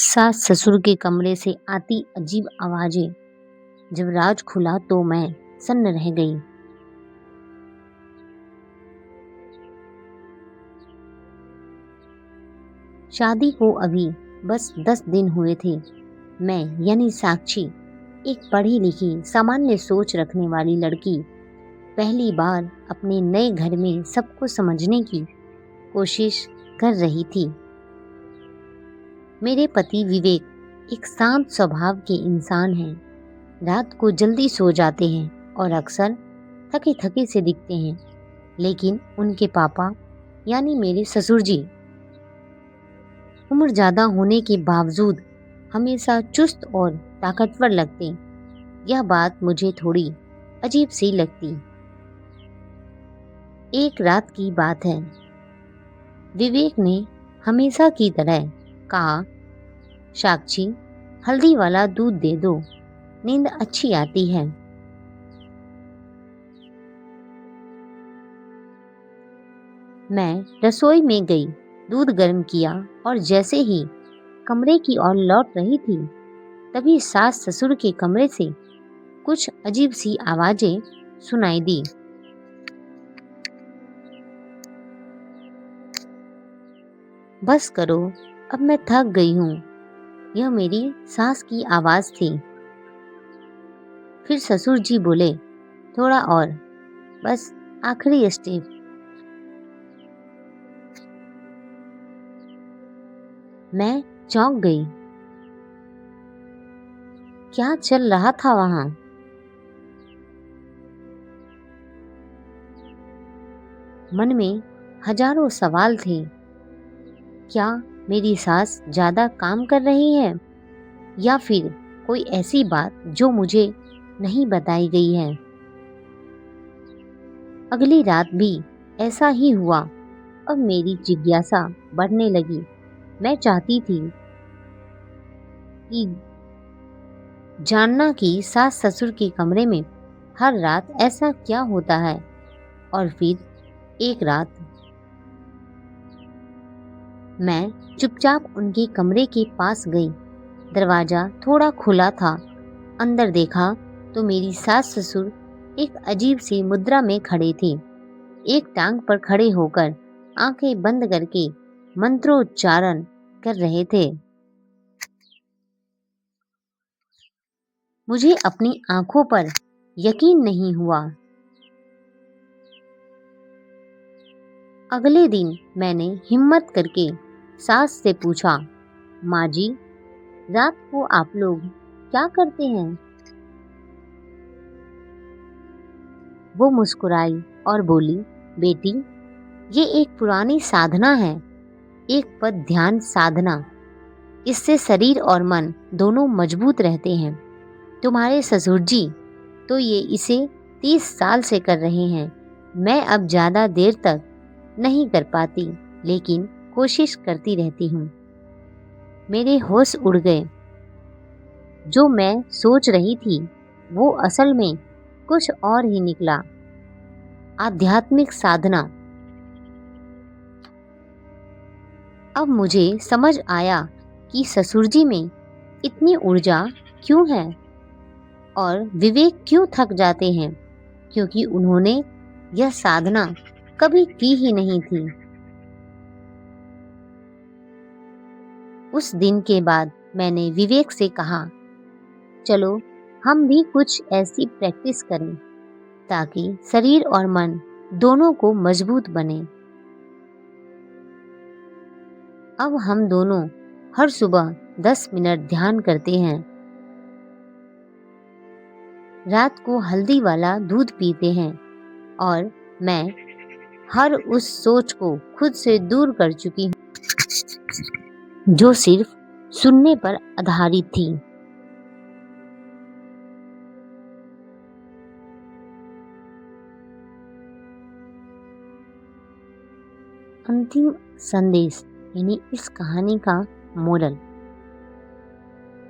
सास ससुर के कमरे से आती अजीब आवाजें। जब राज खुला तो मैं सन्न रह गई। शादी को अभी बस 10 दिन हुए थे। मैं यानी साक्षी, एक पढ़ी लिखी सामान्य सोच रखने वाली लड़की, पहली बार अपने नए घर में सबको समझने की कोशिश कर रही थी। मेरे पति विवेक एक शांत स्वभाव के इंसान हैं। रात को जल्दी सो जाते हैं और अक्सर थके थके से दिखते हैं। लेकिन उनके पापा यानी मेरे ससुर जी उम्र ज्यादा होने के बावजूद हमेशा चुस्त और ताकतवर लगते। यह बात मुझे थोड़ी अजीब सी लगती। एक रात की बात है। विवेक ने हमेशा की तरह कहा, साक्षी, हल्दी वाला दूध दे दो, नींद अच्छी आती है। मैं रसोई में गई, दूध गर्म किया और जैसे ही कमरे की ओर लौट रही थी तभी सास ससुर के कमरे से कुछ अजीब सी आवाजें सुनाई दी। बस करो, अब मैं थक गई हूँ, यह मेरी सास की आवाज थी। फिर ससुर जी बोले, थोड़ा और, बस आखिरी स्टेप। मैं चौंक गई। क्या चल रहा था वहां? मन में हजारों सवाल थे। क्या मेरी सास ज्यादा काम कर रही है या फिर कोई ऐसी बात जो मुझे नहीं बताई गई है? अगली रात भी ऐसा ही हुआ। अब मेरी जिज्ञासा बढ़ने लगी। मैं चाहती थी कि जानना कि सास ससुर के कमरे में हर रात ऐसा क्या होता है। और फिर एक रात मैं चुपचाप उनके कमरे के पास गई। दरवाजा थोड़ा खुला था। अंदर देखा तो मेरी सास ससुर एक अजीब सी मुद्रा में खड़े थे। एक टांग पर खड़े होकर आंखें बंद करके मंत्रोच्चारण कर रहे थे। मुझे अपनी आंखों पर यकीन नहीं हुआ। अगले दिन मैंने हिम्मत करके सास से पूछा, माँ जी, रात को आप लोग क्या करते हैं? वो मुस्कुराई और बोली, बेटी, ये एक पुरानी साधना है, एक पद ध्यान साधना। इससे शरीर और मन दोनों मजबूत रहते हैं। तुम्हारे ससुर जी तो ये इसे 30 साल से कर रहे हैं। मैं अब ज्यादा देर तक नहीं कर पाती, लेकिन कोशिश करती रहती हूँ। मेरे होश उड़ गए। जो मैं सोच रही थी वो असल में कुछ और ही निकला। आध्यात्मिक साधना। अब मुझे समझ आया कि ससुर जी में इतनी ऊर्जा क्यों है और विवेक क्यों थक जाते हैं, क्योंकि उन्होंने यह साधना कभी की ही नहीं थी। उस दिन के बाद मैंने विवेक से कहा, चलो हम भी कुछ ऐसी प्रैक्टिस करें ताकि शरीर और मन दोनों को मजबूत बने। अब हम दोनों हर सुबह 10 मिनट ध्यान करते हैं। रात को हल्दी वाला दूध पीते हैं और मैं हर उस सोच को खुद से दूर कर चुकी हूँ जो सिर्फ सुनने पर आधारित थी। अंतिम संदेश यानी इस कहानी का मोरल,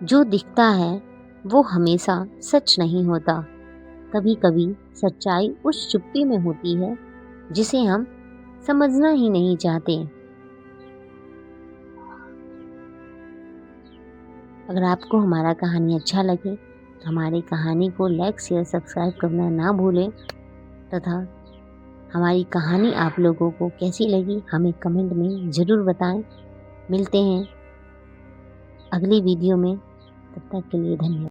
जो दिखता है वो हमेशा सच नहीं होता। कभी कभी सच्चाई उस चुप्पी में होती है जिसे हम समझना ही नहीं चाहते। अगर आपको हमारा कहानी अच्छा लगे तो हमारी कहानी को लाइक शेयर सब्सक्राइब करना ना भूलें तथा हमारी कहानी आप लोगों को कैसी लगी हमें कमेंट में ज़रूर बताएं। मिलते हैं अगली वीडियो में, तब तक के लिए धन्यवाद।